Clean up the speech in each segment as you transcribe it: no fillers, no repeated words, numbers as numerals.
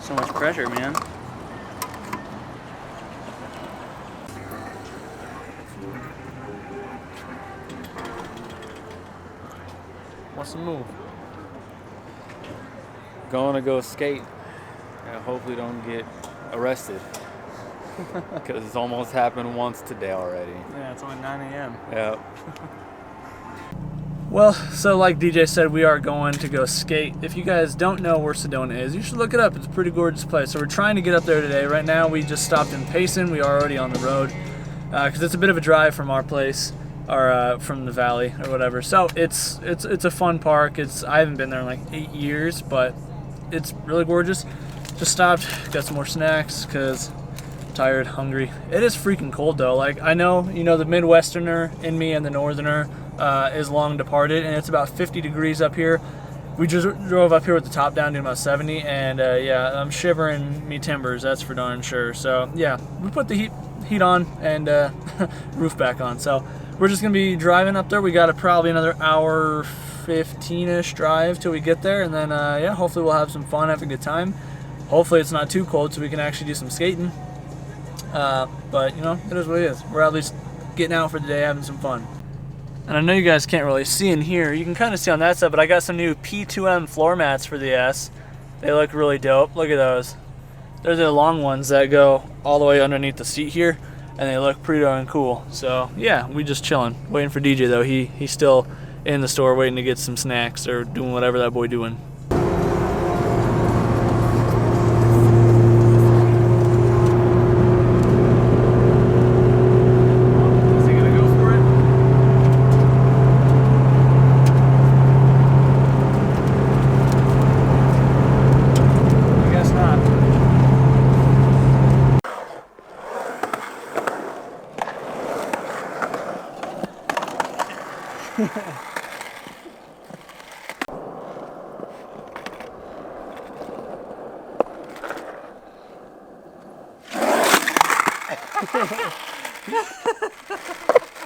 So much pressure, man. What's the move? Going to go skate and hopefully don't get arrested. Because it's almost happened once today already. Yeah, it's only 9 a.m. Yeah. Well, so like DJ said, we are going to go skate. If you guys don't know where Sedona is, you should look it up. It's a pretty gorgeous place. So we're trying to get up there today. Right now, we just stopped in Payson. We are already on the road because it's a bit of a drive from our place or from the valley or whatever. So it's a fun park. I haven't been there in like 8 years, but it's really gorgeous. Just stopped, got some more snacks because I'm tired, hungry. It is freaking cold though. Like I know, the Midwesterner in me and the Northerner is long departed, and it's about 50 degrees up here. We just drove up here with the top down doing about 70, and yeah, I'm shivering me timbers, that's for darn sure. So yeah, we put the heat on and roof back on. So we're just gonna be driving up there. We got probably another hour 15-ish drive till we get there, and then yeah, hopefully we'll have some fun, have a good time. Hopefully it's not too cold so we can actually do some skating. But it is what it is. We're at least getting out for the day, having some fun. And I know you guys can't really see in here. You can kind of see on that side, but I got some new P2M floor mats for the S. They look really dope. Look at those. They're the long ones that go all the way underneath the seat here, and they look pretty darn cool. So yeah, we just chilling, waiting for DJ though. He's still in the store waiting to get some snacks or doing whatever that boy doing.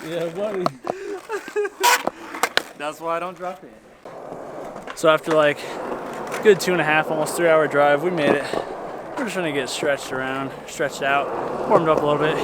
Yeah, buddy. That's why I don't drop it. So after like a good 2.5, almost 3 hour drive, we made it. We're just trying to get stretched out, warmed up a little bit.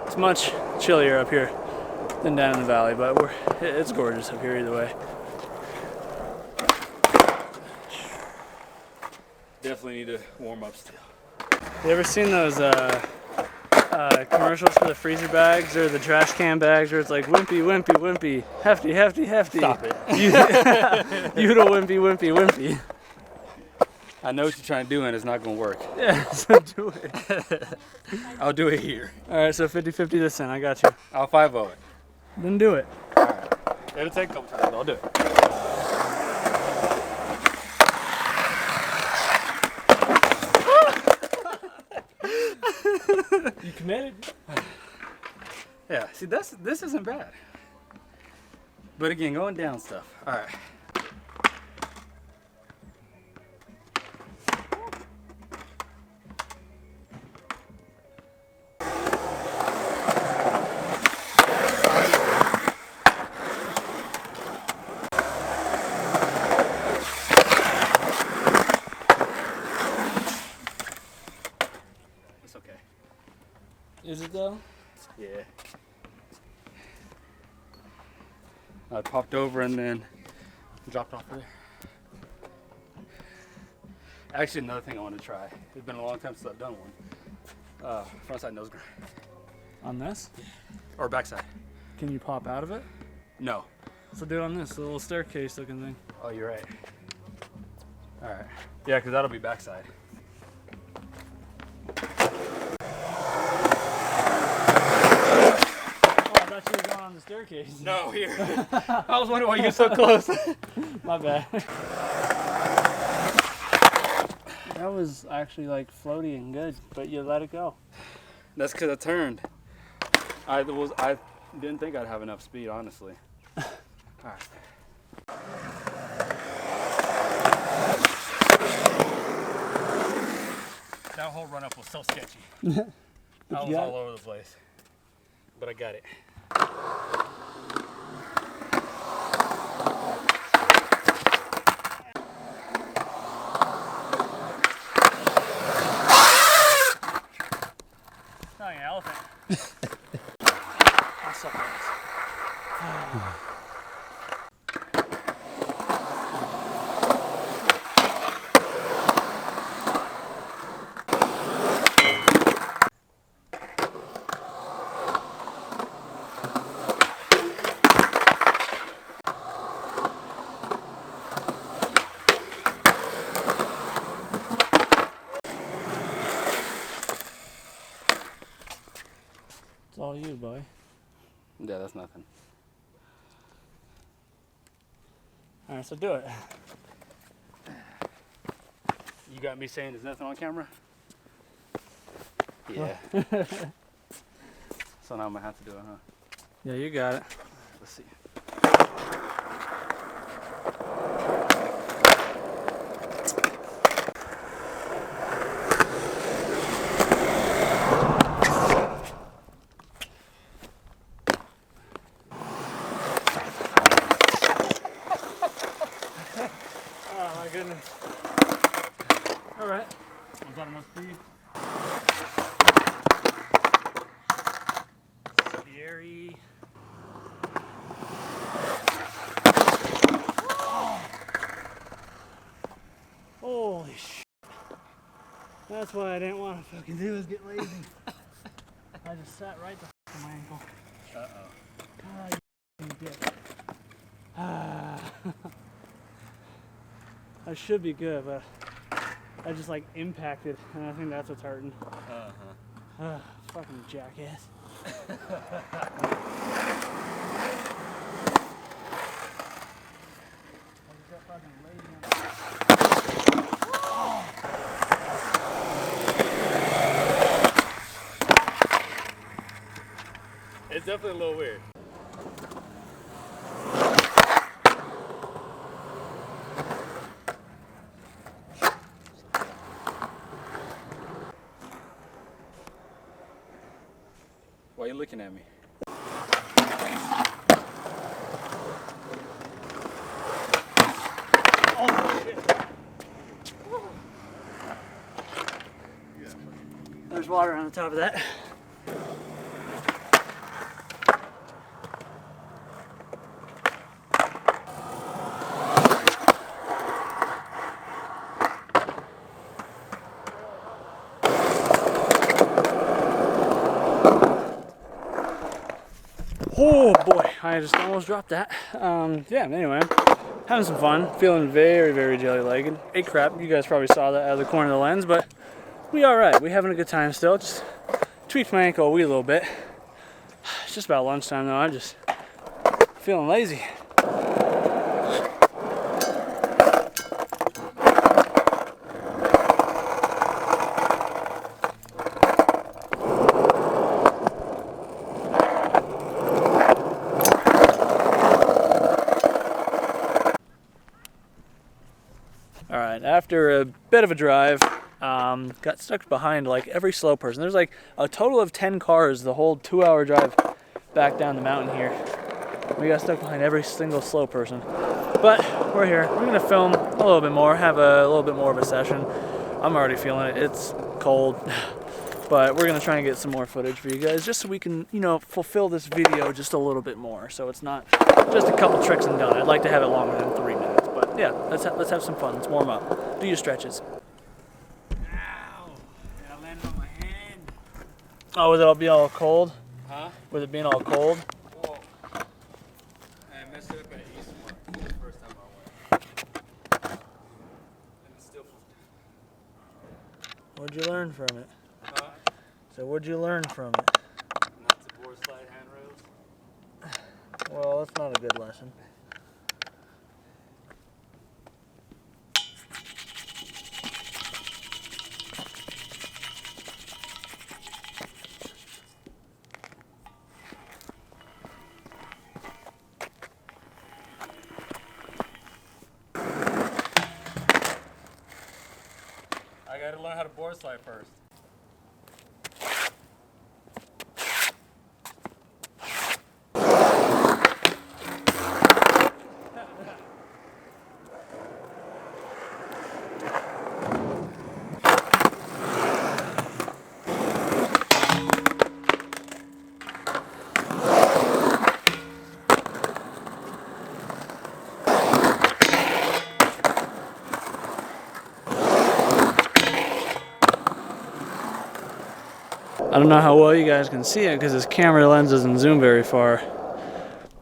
It's much chillier up here than down in the valley, but it's gorgeous up here either way. Definitely need to warm up still. You ever seen those commercials for the freezer bags or the trash can bags where it's like wimpy, wimpy, wimpy, hefty, hefty, hefty? Stop it. You the wimpy, wimpy, wimpy. I know what you're trying to do and it's not going to work. Yeah, so do it. I'll do it here. All right, so 50-50 this in. I got you. I'll 5-0 it. Then do it. All right. It'll take a couple times. I'll do it. You committed? Yeah, see, this isn't bad. But again, going down stuff. All right. It's okay. Is it though? Yeah. I popped over and then dropped off there. Actually, another thing I want to try. It's been a long time since I've done one. Frontside nose grind. On this? Or backside. Can you pop out of it? No. So do it on this, the little staircase looking thing. Oh, you're right. All right. Yeah, because that'll be backside. I thought you were going on the staircase. No, here. I was wondering why you're so close. My bad. That was actually like floaty and good, but you let it go. That's because I turned. I didn't think I'd have enough speed, honestly. All right. That whole run up was so sketchy. I was all over the place, but I got it. All right, so do it. You got me saying there's nothing on camera? Yeah. So now I'm gonna have to do it, huh? Yeah, you got it. Let's see. Oh my goodness. All right. Was that enough for you? Scary. Holy shit. That's what I didn't want to fucking do is get lazy. I just sat right the f on my ankle. Uh-oh. Ah, you fucking dick. Ah. I should be good, but I just like impacted, and I think that's what's hurting. Uh-huh. Fucking jackass. It's definitely a little weird. Why are you looking at me? Oh shit. There's water on the top of that. Oh boy, I just almost dropped that. Yeah, anyway, having some fun, feeling very, very jelly-legged. Ate crap, you guys probably saw that out of the corner of the lens, but we alright, we having a good time still. Just tweaked my ankle a wee little bit. It's just about lunchtime though, I'm just feeling lazy. Alright, after a bit of a drive, got stuck behind like every slow person. There's like a total of 10 cars the whole 2-hour drive back down the mountain here. We got stuck behind every single slow person. But we're here. We're going to film a little bit more, have a little bit more of a session. I'm already feeling it. It's cold. But we're going to try and get some more footage for you guys just so we can, you know, fulfill this video just a little bit more. So it's not just a couple tricks and done. I'd like to have it longer than 3 minutes. But yeah, let's have some fun. Let's warm up. Do your stretches. Ow! I landed on my hand. Oh, would it all be all cold? Huh? With it being all cold? Well, I messed it up at Eastmont the first time I went. And it's still. What'd you learn from it? Huh? So what'd you learn from it? Not to board slide handrails. Well, that's not a good lesson. I gotta learn how to board slide first. I don't know how well you guys can see it because this camera lens doesn't zoom very far.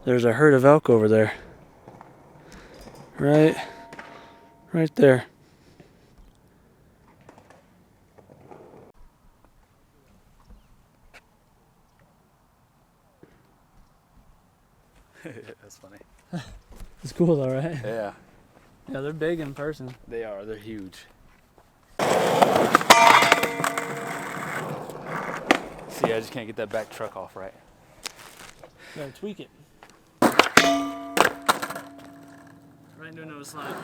There's a herd of elk over there. Right there. That's funny. It's cool though, right? Yeah. Yeah, they're big in person. They are. They're huge. See, I just can't get that back truck off right. Gotta tweak it. Right into another slide.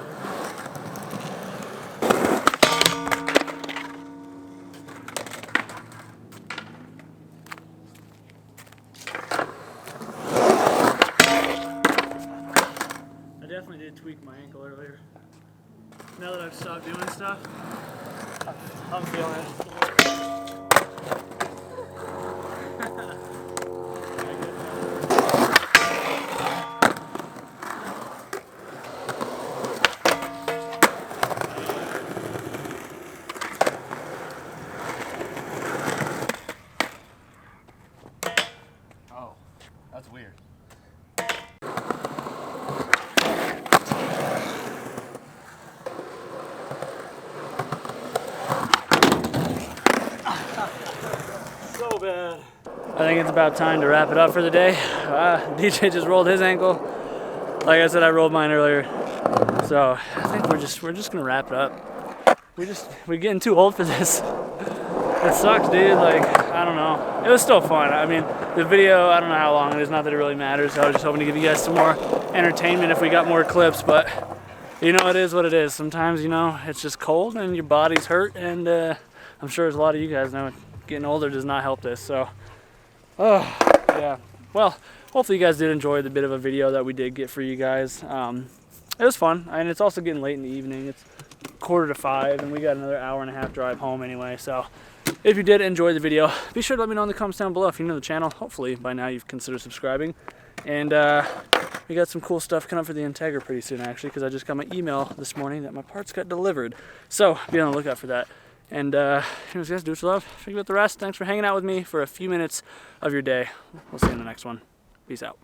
I definitely did tweak my ankle earlier. Now that I've stopped doing stuff, I'm feeling it. Oh, that's weird. So bad. I think it's about time to wrap it up for the day. DJ just rolled his ankle. Like I said, I rolled mine earlier. So I think we're just gonna wrap it up. We're getting too old for this. It sucks, dude. Like, I don't know. It was still fun. I mean, the video, I don't know how long it is. Not that it really matters. I was just hoping to give you guys some more entertainment if we got more clips. But you know, it is what it is. Sometimes, you know, it's just cold and your body's hurt. And I'm sure as a lot of you guys know, getting older does not help this. So, yeah. Well, hopefully you guys did enjoy the bit of a video that we did get for you guys. It was fun, and it's also getting late in the evening. It's 4:45, and we got another hour and a half drive home anyway. So, if you did enjoy the video, be sure to let me know in the comments down below if you're new to the channel. Hopefully by now you've considered subscribing. And we got some cool stuff coming up for the Integra pretty soon, actually, because I just got my email this morning that my parts got delivered. So be on the lookout for that. And anyways, guys, do what you love. Think about the rest. Thanks for hanging out with me for a few minutes of your day. We'll see you in the next one. Peace out.